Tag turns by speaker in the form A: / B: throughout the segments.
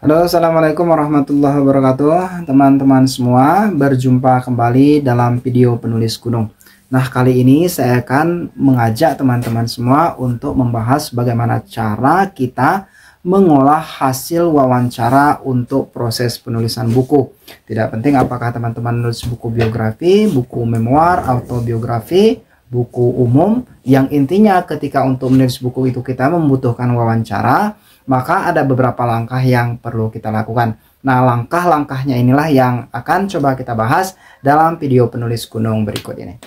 A: Halo, assalamualaikum warahmatullahi wabarakatuh, teman-teman semua. Berjumpa kembali dalam video penulis gunung. Nah, kali ini saya akan mengajak teman-teman semua untuk membahas bagaimana cara kita mengolah hasil wawancara untuk proses penulisan buku. Tidak penting apakah teman-teman menulis buku biografi, buku memoir, autobiografi, buku umum. Yang intinya ketika untuk menulis buku itu kita membutuhkan wawancara, maka ada beberapa langkah yang perlu kita lakukan. Nah, langkah-langkahnya inilah yang akan coba kita bahas dalam video penulis gunung berikut ini.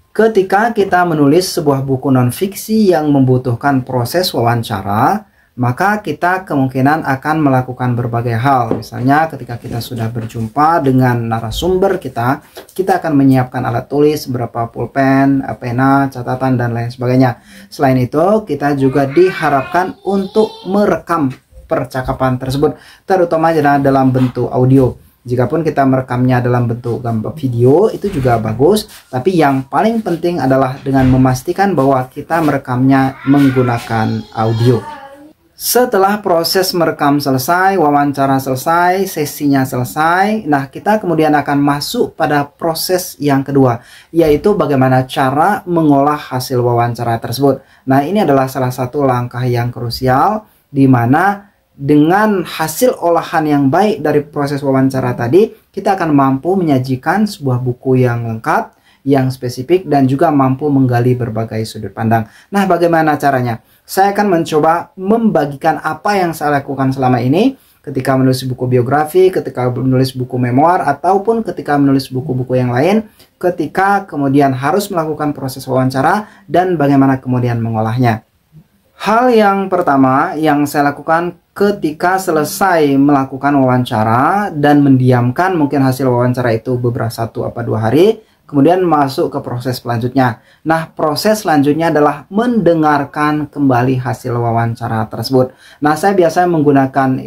A: Ketika kita menulis sebuah buku non-fiksi yang membutuhkan proses wawancara, maka kita kemungkinan akan melakukan berbagai hal. Misalnya ketika kita sudah berjumpa dengan narasumber kita akan menyiapkan alat tulis, beberapa pulpen, pena, catatan, dan lain sebagainya. Selain itu, kita juga diharapkan untuk merekam percakapan tersebut, terutama dalam bentuk audio. Jikapun kita merekamnya dalam bentuk gambar video, itu juga bagus. Tapi yang paling penting adalah dengan memastikan bahwa kita merekamnya menggunakan audio. Setelah proses merekam selesai, wawancara selesai, sesinya selesai, nah kita kemudian akan masuk pada proses yang kedua, yaitu bagaimana cara mengolah hasil wawancara tersebut. Nah, ini adalah salah satu langkah yang krusial, di mana dengan hasil olahan yang baik dari proses wawancara tadi, kita akan mampu menyajikan sebuah buku yang lengkap, yang spesifik, dan juga mampu menggali berbagai sudut pandang. Nah, bagaimana caranya? Saya akan mencoba membagikan apa yang saya lakukan selama ini ketika menulis buku biografi, ketika menulis buku memoir, ataupun ketika menulis buku-buku yang lain, ketika kemudian harus melakukan proses wawancara dan bagaimana kemudian mengolahnya. Hal yang pertama yang saya lakukan ketika selesai melakukan wawancara dan mendiamkan mungkin hasil wawancara itu beberapa 1 atau 2 hari, kemudian masuk ke proses selanjutnya. Nah, proses selanjutnya adalah mendengarkan kembali hasil wawancara tersebut. Nah, saya biasanya menggunakan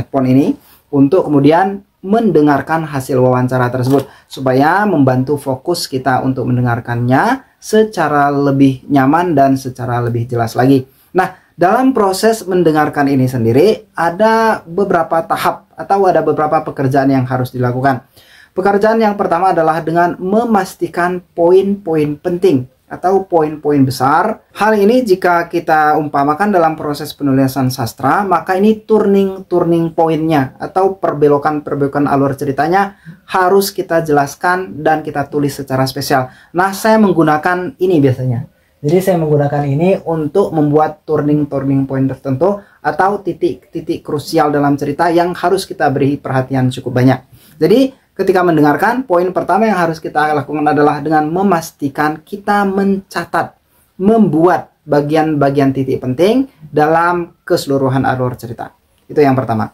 A: headphone ini untuk kemudian mendengarkan hasil wawancara tersebut supaya membantu fokus kita untuk mendengarkannya secara lebih nyaman dan secara lebih jelas lagi. Nah, dalam proses mendengarkan ini sendiri ada beberapa tahap atau ada beberapa pekerjaan yang harus dilakukan. Pekerjaan yang pertama adalah dengan memastikan poin-poin penting atau poin-poin besar. Hal ini jika kita umpamakan dalam proses penulisan sastra, maka ini turning poinnya atau perbelokan alur ceritanya harus kita jelaskan dan kita tulis secara spesial. Nah, saya menggunakan ini biasanya. Jadi saya menggunakan ini untuk membuat turning point tertentu atau titik-titik krusial dalam cerita yang harus kita beri perhatian cukup banyak. Jadi ketika mendengarkan, poin pertama yang harus kita lakukan adalah dengan memastikan kita mencatat, membuat bagian-bagian titik penting dalam keseluruhan alur cerita. Itu yang pertama.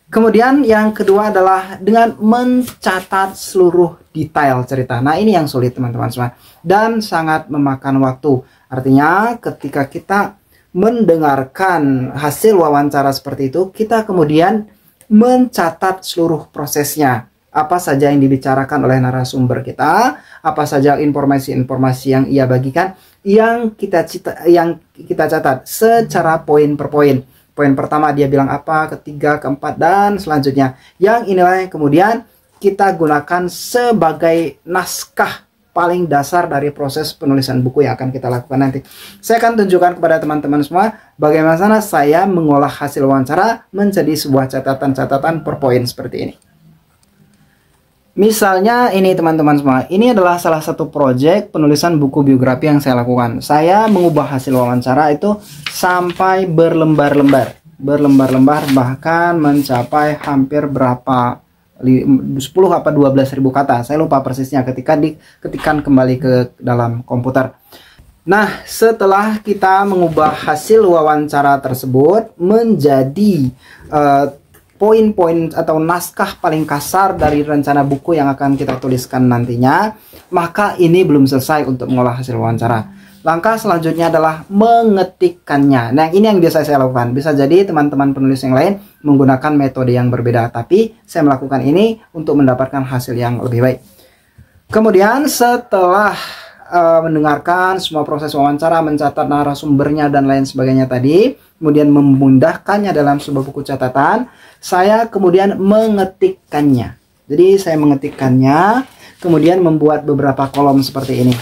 A: Kemudian yang kedua adalah dengan mencatat seluruh detail cerita. Nah, ini yang sulit teman-teman semua dan sangat memakan waktu. Artinya ketika kita mendengarkan hasil wawancara seperti itu, kita kemudian mencatat seluruh prosesnya. Apa saja yang dibicarakan oleh narasumber kita, apa saja informasi-informasi yang ia bagikan, yang kita catat secara poin per poin. Poin pertama dia bilang apa, ketiga, keempat, dan selanjutnya. Yang inilah yang kemudian kita gunakan sebagai naskah paling dasar dari proses penulisan buku yang akan kita lakukan nanti. Saya akan tunjukkan kepada teman-teman semua bagaimana saya mengolah hasil wawancara menjadi sebuah catatan-catatan per poin seperti ini. Misalnya ini teman-teman semua, ini adalah salah satu proyek penulisan buku biografi yang saya lakukan. Saya mengubah hasil wawancara itu sampai berlembar-lembar, bahkan mencapai hampir berapa 10 apa 12.000 kata. Saya lupa persisnya ketika diketikkan kembali ke dalam komputer. Nah, setelah kita mengubah hasil wawancara tersebut menjadi poin-poin atau naskah paling kasar dari rencana buku yang akan kita tuliskan nantinya, maka ini belum selesai untuk mengolah hasil wawancara. Langkah selanjutnya adalah mengetikkannya. Nah, ini yang biasa saya lakukan. Bisa jadi teman-teman penulis yang lain menggunakan metode yang berbeda, tapi saya melakukan ini untuk mendapatkan hasil yang lebih baik. Kemudian setelah mendengarkan semua proses wawancara, mencatat narasumbernya dan lain sebagainya tadi, kemudian memundahkannya dalam sebuah buku catatan, saya kemudian mengetikkannya. Jadi saya mengetikkannya, kemudian membuat beberapa kolom seperti ini.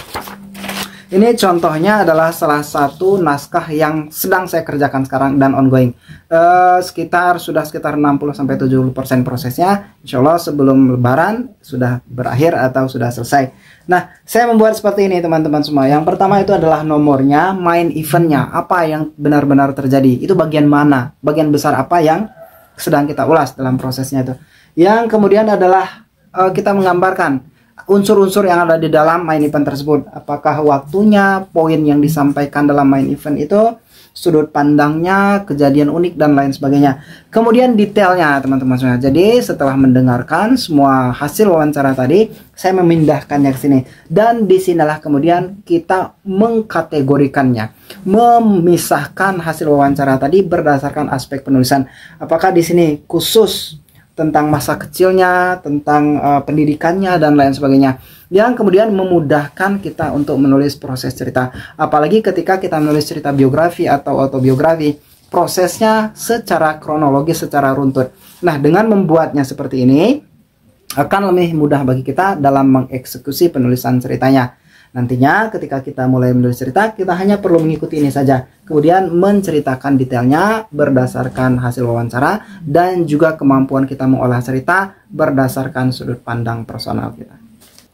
A: Ini contohnya adalah salah satu naskah yang sedang saya kerjakan sekarang dan ongoing. Sudah sekitar 60-70% prosesnya. Insya Allah sebelum lebaran sudah berakhir atau sudah selesai. Nah, saya membuat seperti ini teman-teman semua. Yang pertama itu adalah nomornya, main eventnya, apa yang benar-benar terjadi. Itu bagian mana, bagian besar apa yang sedang kita ulas dalam prosesnya itu. Yang kemudian adalah kita menggambarkan unsur-unsur yang ada di dalam main event tersebut. Apakah waktunya, poin yang disampaikan dalam main event itu, sudut pandangnya, kejadian unik dan lain sebagainya. Kemudian detailnya teman-teman semua. Jadi setelah mendengarkan semua hasil wawancara tadi, saya memindahkannya ke sini. Dan disinilah kemudian kita mengkategorikannya, memisahkan hasil wawancara tadi berdasarkan aspek penulisan. Apakah di sini khusus tentang masa kecilnya, tentang pendidikannya dan lain sebagainya, yang kemudian memudahkan kita untuk menulis proses cerita. Apalagi ketika kita menulis cerita biografi atau autobiografi, prosesnya secara kronologis, secara runtut. Nah, dengan membuatnya seperti ini akan lebih mudah bagi kita dalam mengeksekusi penulisan ceritanya. Nantinya ketika kita mulai menulis cerita, kita hanya perlu mengikuti ini saja. Kemudian menceritakan detailnya berdasarkan hasil wawancara dan juga kemampuan kita mengolah cerita berdasarkan sudut pandang personal kita.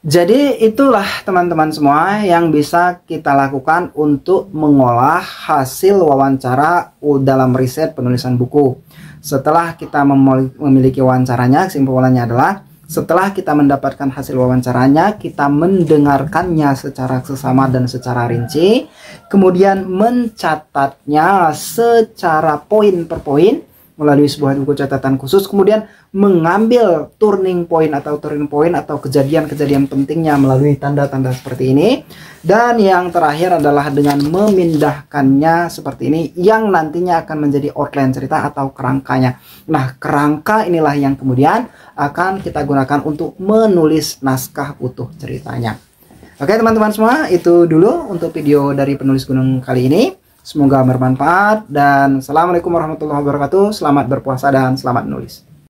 A: Jadi itulah teman-teman semua yang bisa kita lakukan untuk mengolah hasil wawancara dalam riset penulisan buku. Setelah kita memiliki wawancaranya, kesimpulannya adalah setelah kita mendapatkan hasil wawancaranya, kita mendengarkannya secara seksama dan secara rinci, kemudian mencatatnya secara poin per poin melalui sebuah buku catatan khusus, kemudian mengambil turning point atau kejadian-kejadian pentingnya melalui tanda-tanda seperti ini. Dan yang terakhir adalah dengan memindahkannya seperti ini, yang nantinya akan menjadi outline cerita atau kerangkanya. Nah, kerangka inilah yang kemudian akan kita gunakan untuk menulis naskah utuh ceritanya. Oke teman-teman semua, itu dulu untuk video dari penulis gunung kali ini. Semoga bermanfaat dan assalamualaikum warahmatullahi wabarakatuh. Selamat berpuasa dan selamat menulis.